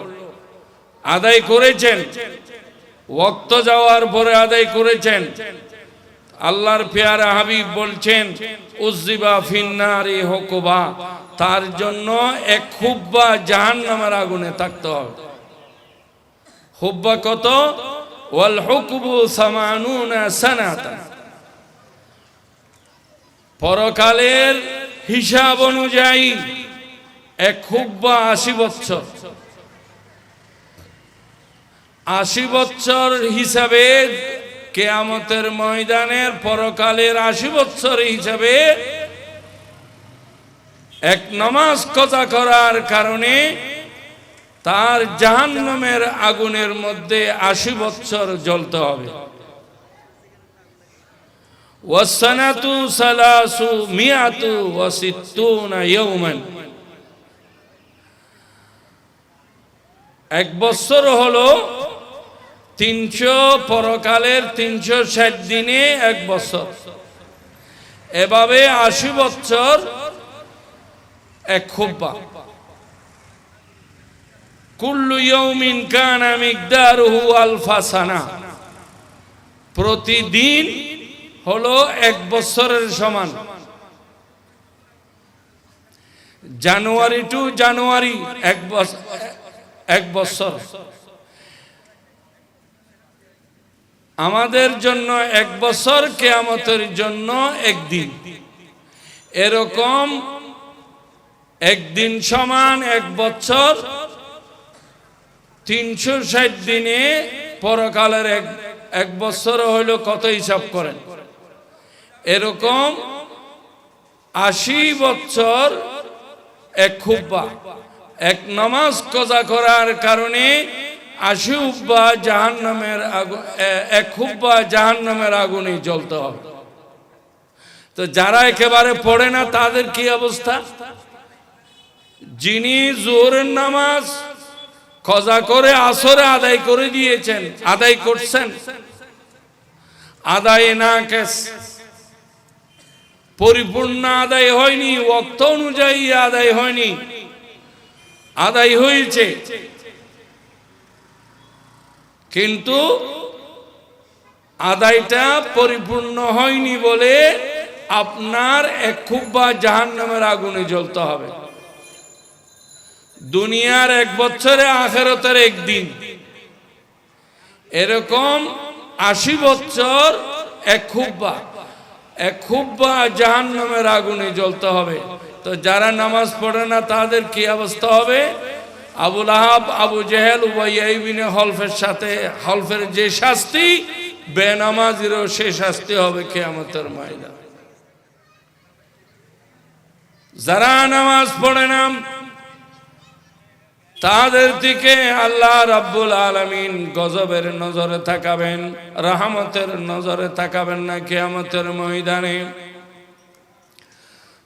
আদায় করেছেন, ওয়াক্ত যাওয়ার পরে আদায় করেছেন, আল্লাহর পেয়ারা হাবিব বলছেন, উযিবা ফিন নারি হুকবা, তার জন্য এক খুব্বা জাহান্নামের আগুনে থাকতে হবে। হুব্বা কত? ওয়াল হুকবু সামানুনা সানাতান, পরকালের হিসাব অনুযায়ী এক হুব্বা 80 বছর। 80 বছর হিসাবে কিয়ামতের ময়দানের পরকালের 80 বছর হিসাবে এক নামাজ কাজা করার কারণে তার জাহান্নামের আগুনের মধ্যে 80 বছর জ্বলতে হবে। ওয়াসসানাতু সালাসু মিয়াতু ওয়া সিত্তুনা ইয়াওমান, এক বছর হলো 300, পরকালের 360 দিনে এক বছর। এভাবে 80 বছর এক খুব্বা। কুল্লু ইয়াউমিন কানা মিকদারুহু আলফা সানা, প্রতিদিন হলো এক বছরের সমান। জানুয়ারি টু জানুয়ারি এক বছর। আমাদের জন্য এক বছর, কিয়ামতের জন্য একদিন। এরকম একদিন সমান এক বছর, 360 দিনে পরকালের এক বছর হইল কত হিসাব করেন? এরকম 80 বছর এক খুব্বা। এক নামাজ কাজা করার কারণে 80 হুব্বা জাহান্নামের আগুন, এক হুব্বা জাহান্নামের আগুনে জ্বলতে হবে। তো যারা একেবারে পড়ে না তাদের কি অবস্থা? যিনি জোহরের নামাজ কাজা করে আসরে আদায় করে দিয়েছেন, আদায় করছেন, আদায় না কেস, পরিপূর্ণ আদায় হয়নি, ওয়াক্ত অনুযায়ী আদায় হয়নি, আদায় হয়েছে কিন্তু আদায়টা পরিপূর্ণ হয়নি বলে আপনার এক খুব্বা জাহান্নামের আগুনে জ্বলতে হবে। দুনিয়ার এক বছরে আখিরাতের একদিন, এরকম 80 বছর এক খুব্বা জাহান্নামের আগুনে জ্বলতে হবে। তো যারা নামাজ পড়ে না তাদের কি অবস্থা হবে? আবু লাহাব, আবু জেহেল, উবাইয়া ইবনে হলফের যে শাস্তি, বেনামাজিরও সে শাস্তি হবে কিয়ামতের ময়দানে। যারা নামাজ পড়ে না তাদের দিকে আল্লাহ রাব্বুল আলামিন গজবের নজরে তাকাবেন, রহমতের নজরে তাকাবেন না কিয়ামতের ময়দানে।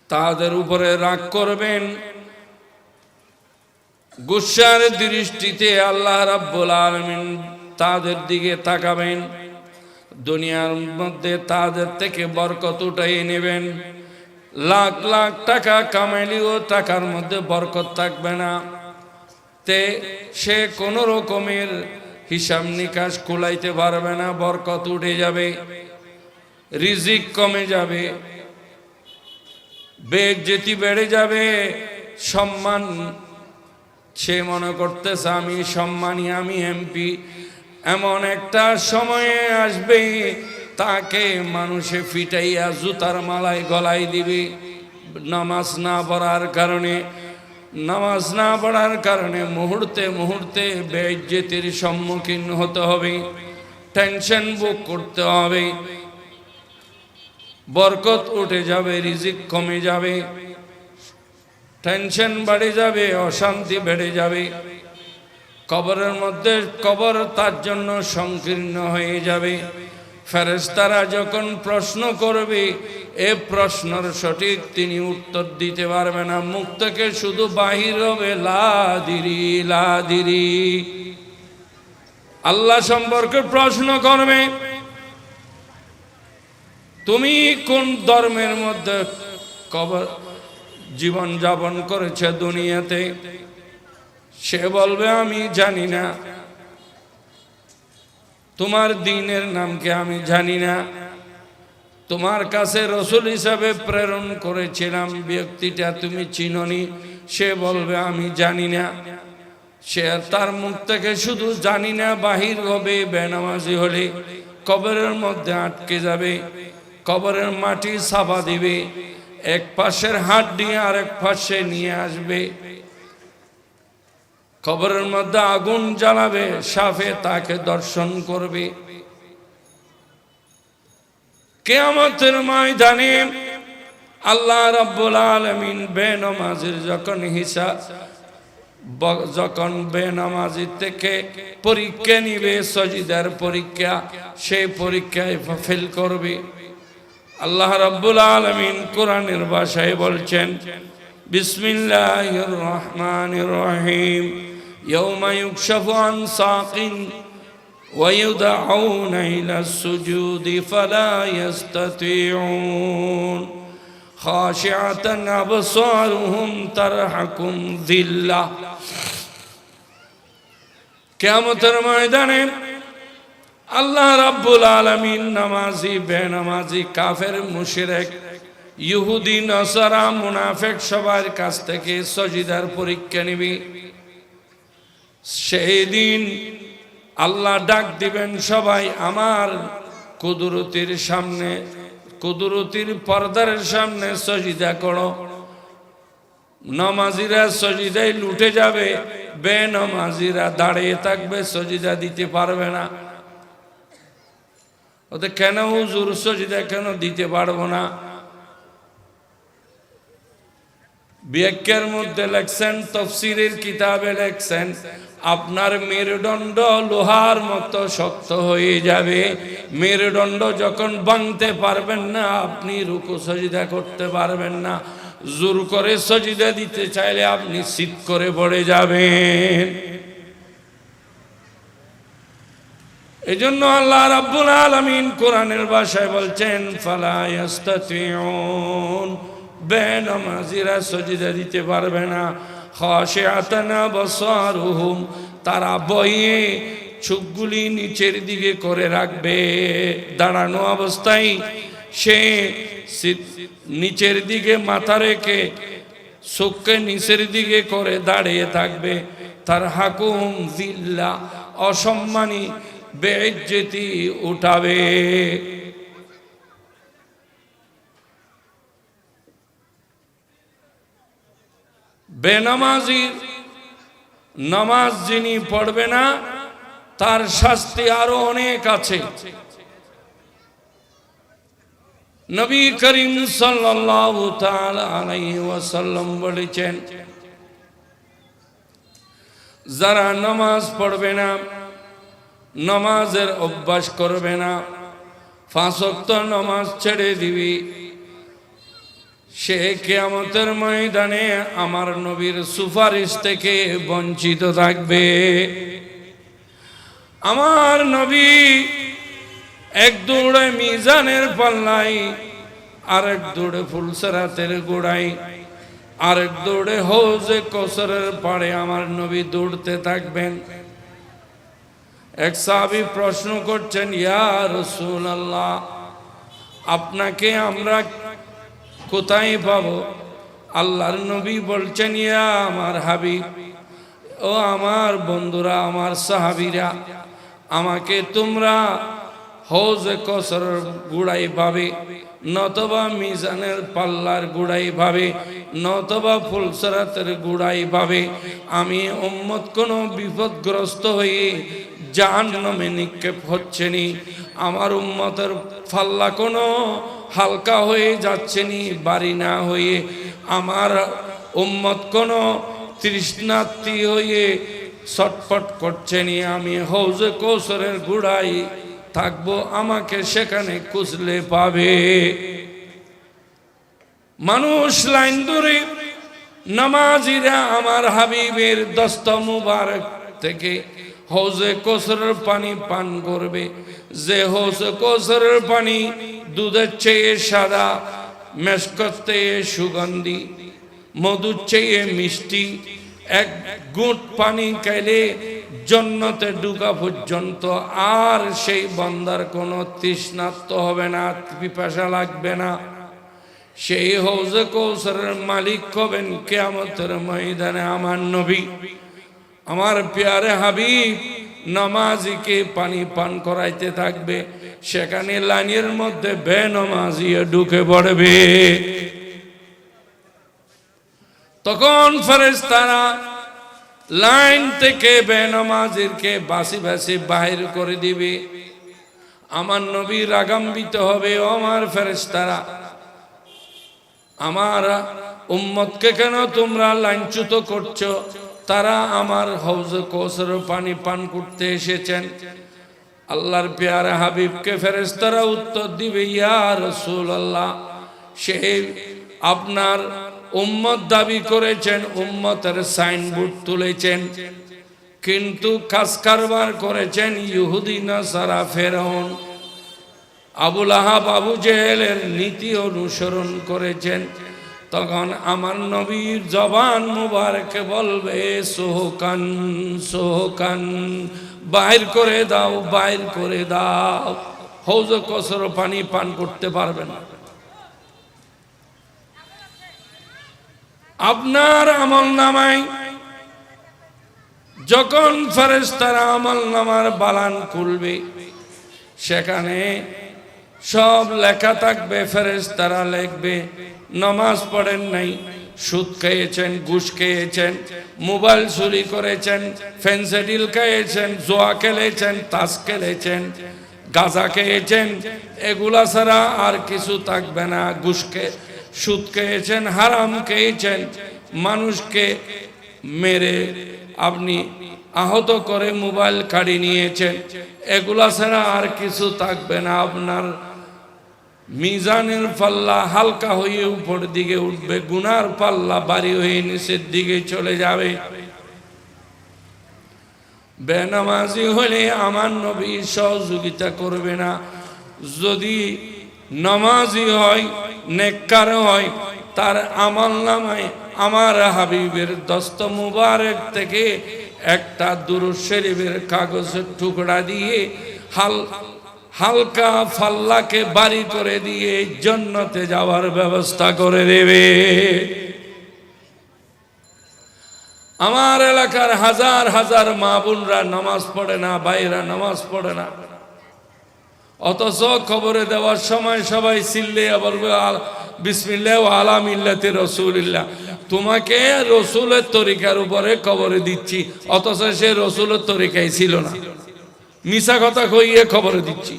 তাদের উপরে রাগ করবেন, গুসার দৃষ্টিতে আল্লাহ রাব্বুল আলামিন তাদের দিকে তাকাবেন। দুনিয়ার মধ্যে তাদের থেকে বরকত উঠাইয়ে নেবেন। লাখ লাখ টাকা কামাইলেও টাকার মধ্যে বরকত থাকবে না। সে কোন রকমের হিসাব নিকাশ কুলাইতে পারবে না, বরকত উঠে যাবে, রিজিক কমে যাবে, বেইজ্জতি বেড়ে যাবে, সম্মান, সে মনে করতেছে আমি সম্মানী, আমি এমপি। এমন একটা সময়ে আসবে তাকে মানুষে ফিটাইয়া জুতার মালায় গলায় দিবে। নামাজ না পড়ার কারণে মুহূর্তে মুহূর্তে বেইজ্জতির সম্মুখীন হতে হবে, টেনশন বুক করতে হবে, বরকত উঠে যাবে, রিজিক কমে যাবে, টেনশন বেড়ে যাবে, অশান্তি বেড়ে যাবে। কবরের মধ্যে কবর তার জন্য সংকীর্ণ হয়ে যাবে। ফেরেশতারা যখন প্রশ্ন করবে, এ প্রশ্নের সঠিক তিনি উত্তর দিতে পারবে না, মুখ থেকে শুধু বাহির হবে লাদিরি লাদিরি। আল্লাহ সম্পর্কে প্রশ্ন করবে, তুমি কোন ধর্মের মধ্যে জীবন যাপন করেছে দুনিয়াতে? সে বলবে আমি জানি না। তোমার দ্বীনের নাম কি? আমি জানি না। তোমার কাছে রাসূল হিসাবে প্রেরণ করেছিলাম ব্যক্তিটা তুমি চিনোনি? সে বলবে আমি জানি না। সে তার মুখ থেকে শুধু জানি না বাহির হবে বেনামাজি হলে, কবরের মধ্যে আটকে যাবে, কবরের মাটি চাপা দিবে, এক পাশের হাড্ডি আরেক পাশে নিয়ে আসবে, কবরের মধ্যে আগুন জ্বালাবে, সাপে তাকে দর্শন করবে। কিয়ামতের ময়দানে আল্লাহ রাব্বুল আলামিন বেনামাজির যখন বেনামাজি থেকে পরীক্ষা নিবে, সজিদার পরীক্ষা, সেই পরীক্ষায় ফেল করবে। আল্লাহ রাব্বুল আলামিন কোরআনের ভাষায় বলছেন, বিসমিল্লাহির রহমানির রহিম, ইয়াউমা ইউকশাফু আন সাকিন ওয়া ইউদআউনা ইলা সুজুদি ফালা ইস্তাতিউন খাশিআতান আবসারুহুম তারহাকুম যিল্লাহ। কিয়ামতের ময়দানে আল্লাহ রাব্বুল আলামিন নামাজি, বেনামাজি, কাফের, মুশরিক, ইহুদি, নাসারা, মুনাফিক সবার কাছ থেকে সজিদার পরীক্ষা নিবে। সেই দিন আল্লাহ ডাক দিবেন, সবাই আমার কুদরতির সামনে, কুদরতির পর্দার সামনে সজিদা করো। নামাজিরা সজিদায় লুটে যাবে, বেনামাজিরা দাঁড়িয়ে থাকবে, সজিদা দিতে পারবে না। ওতে কেন হুজুর সজিদা কেন দিতে পারবো না? ব্যাখ্যার মধ্যে লেখছেন, তাফসীরের কিতাবে লেখছেন, আপনার মেরুদণ্ড লোহার মতো শক্ত হয়ে যাবে। মেরুদণ্ড যখন ভাঙতে পারবেন না, আপনি রুকু সজিদা করতে পারবেন না। জোর করে সজিদা দিতে চাইলে আপনি চিৎ করে পড়ে যাবেন। এজন্য আল্লাহ রাব্বুল আলামিন কোরআনের ভাষায় বলছেন, ফালা ইস্তাতিউন, বেনামাজিরা সজিদা দিতে পারবে না। খাশিআতান আবসারুহুম, তারা বইয়ে চোখগুলি নিচের দিকে করে রাখবে। দাঁড়ানো অবস্থায় সে নিচের দিকে মাথা রেখে চোখকে নিচের দিকে করে দাঁড়িয়ে থাকবে। তারহাকুম যিল্লাহ, অসম্মানী, বেইজ্জতি উঠাবে। বেনামাজি নামাজ যিনি পড়বে না, তার শাস্তি আরো অনেক আছে। নবী করিম সাল্লাল্লাহু তাআলা আলাইহি ওয়াসাল্লাম বলেছেন, যারা নামাজ পড়বে না, নামাজের অভ্যাস করবে না, 5 ওয়াক্ত নামাজ ছেড়ে দিবি, সে কিয়ামতের ময়দানে আমার নবীর সুপারিশ থেকে বঞ্চিত থাকবে। আমার নবী এক দৌড়ে মিজানের পাল্লায়, আরেক দৌড়ে ফুলসিরাতের গোড়ায়, আরেক দৌড়ে হৌজে কসরের পাড়ে আমার নবী দৌড়তে থাকবেন। এক সাহাবী প্রশ্ন করছেন, ইয়া রাসূলুল্লাহ, আপনাকে আমরা কোথায় পাবো? আল্লাহর নবী বলছেন, ইয়া আমার হাবিব, ও আমার বন্ধুরা, আমার সাহাবীরা, আমাকে তোমরা হৌজে কসরের গুড়াই পাবে, নতবা মিজানের পাল্লার গুড়াই পাবে, নতবা ফুলসিরাতের গুড়াই পাবে। আমি উম্মত কোনো বিপদগ্রস্ত হয়ে জাহান্নামে নিক্ষেপ হচ্ছে নি, আমার উম্মতের পাল্লা কোনো হালকা হয়ে যাচ্ছে নি ভারী না হয়ে, আমার উম্মত কোনো তৃষ্ণার্তী হয়ে ছটফট করছে নি। আমি হৌজে কৌসরের গুড়াই থাকবো, আমাকে সেখানে খুঁজলে পাবে। মানুষ লাইন ধরে নামাজিরা আমার হাবিবের দস্ত মুবারক থেকে হৌজে কৌসরের পানি পান করবে। যে হৌজে কৌসরের পানি দুধের চেয়ে সাদা, মেশকের চেয়ে সুগন্ধি, মধুর চেয়ে মিষ্টি, এক গুঁট পানি খাইলে জান্নাতে ঢোকা পর্যন্ত আর সেই বান্দার কোনো তৃষ্ণার্ত হবে না, পিপাসা লাগবে না। সেই হৌজে কৌসরের মালিক হবেন কিয়ামতের ময়দানে আমার নবী। আমার প্যারে হাবিব নামাজিকে পানি পান করাইতে থাকবে, সেখানে লাইনের মধ্যে বেনামাজিয়ে ঢুকে পড়বে। তখন ফেরেশতারা লাইন থেকে বেনামাজিরকে বাসি বাসি বাহির করে দিবে। আমার নবী রাগান্বিত হবে, ও আমার ফেরেশতারা, আমার উম্মতকে কেন তোমরা লাইনচ্যুত করছো? তারা আমার হাউজে কৌসর পানি পান করতে এসেছেন। আল্লাহর পেয়ারা হাবিবকে ফেরেশতারা উত্তর দিবে, ইয়া রাসূলুল্লাহ, সে আপনার উম্মত দাবি করেছেন, উম্মতের সাইনবোর্ড তুলেছেন, কিন্তু কাজ কারবার করেছেন ইহুদি নাসারা, ফেরাউন, আবুল আহাব, আবু জেহেলের নীতি অনুসরণ করেছেন। তখন আমার নবীর জবান মুবারকে বলবে, সোহকান সোহকান, বাইর করে দাও, বাইর করে দাও। হৌজ কসর পানি পান করতে পারবে না। আপনার আমল নামায় যখন ফেরেশতারা আমল নামার বালান খুলবে, সেখানে সব লেখা থাকবে। ফেরেশতারা লিখবে, নামাজ পড়েন নাই, সুদ খেয়েছেন, ঘুষ খেয়েছেন, মোবাইল চুরি করেছেন, ফেন্সিডিল খেয়েছেন, জোয়া খেলেছেন, তাস খেলেছেন, গাঁজা খেয়েছেন, এগুলা ছাড়া আর কিছু থাকবে না। ঘুষকে সুদ খেয়েছেন, হারাম খেয়েছেন, মানুষকে মেরে আপনি আহত করে মোবাইল কাড়ি নিয়েছেন, এগুলা ছাড়া আর কিছু থাকবে না। আপনার মিজানের পাল্লা হালকা হয়ে উপর দিকে উঠবে, গুনার পাল্লা ভারী হয়ে নিচের দিকে চলে যাবে। বেনামাজি হলে আমার নবী সহযোগিতা করবে না। যদি নামাজি হয়, নেককার হয়, তার আমল নামায় আমার হাবিবের দস্ত মুবারক থেকে একটা দুরূদ শরীফের কাগজের টুকরা দিয়ে হালকা ফাল্লাকে বাড়ি করে দিয়ে জান্নাতে যাওয়ার ব্যবস্থা করে দেবে। আমার এলাকার হাজার হাজার মা বোনরা নামাজ পড়ে না, ভাইরা নামাজ পড়ে না, অথচ খবরে দেওয়ার সময় সবাই চিল্লিয়ে বলবে বিসমিল্লাহ আলা মিল্লাতি রাসূলিল্লাহ। তোমাকে রসুলের তরিকার উপরে খবরে দিচ্ছি, অথচ সে রসুলের তরিকায় ছিল না, মিছা কথা কইয়ে খবরে দিচ্ছি।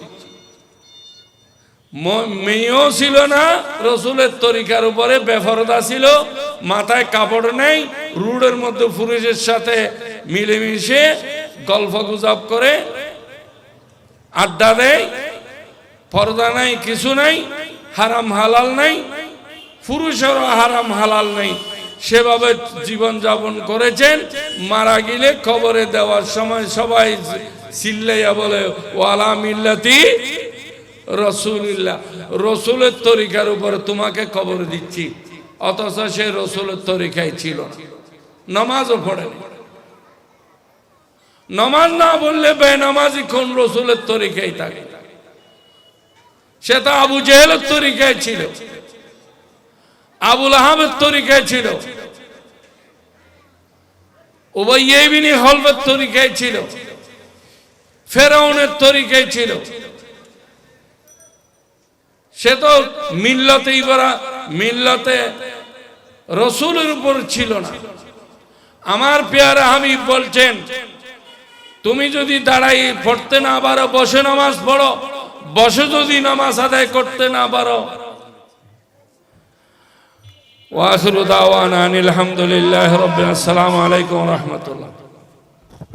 মেয়েও ছিল না রসুলের তরিকার উপরে, বেফরদা ছিল, মাথায় কাপড় নেই, রোডের মধ্যে পুরুষের সাথে মিলেমিশে গল্প গুজব করে আড্ডা দেয়, পর্দা নাই, কিছু নাই, হারাম হালাল নাই, পুরুষেরও হারাম হালাল নাই, সেভাবে জীবন যাপন করেছেন। মারা গেলে খবরে দেওয়ার সময় সবাই চিল্লাইয়া বলে ওয়ালা মিল্লাতি রাসূলিল্লাহ, রসুলের তরিকার উপরে তোমাকে খবর দিচ্ছি, অথচ সে রসুলের তরিকায় ছিল না, নামাজও পড়েনি। নামাজ না বললে বেনামাজি কোন রসুলের তরিকায় থাকে? সে তো আবু জেহেলের তরিকায় ছিল, আবুল আহাবের তরিকায় ছিল, উবাই ইবনে খালবের তরিকায় ছিল, ফেরাউনের তরিকায় ছিল। সে তো মিল্লতে রসুলের উপর ছিল না। আমার পেয়ারা হাবিব বলছেন, তুমি যদি দাঁড়াই পড়তে না পারো, বসে নামাজ পড়ো, বসে যদি নামাজ আদায় করতে না পারো। ওয়া আখিরু দাওয়ানা আনিল হামদুলিল্লাহি রাব্বিল আলামিন। আসসালামু আলাইকুম ওয়া রাহমাতুল্লাহ।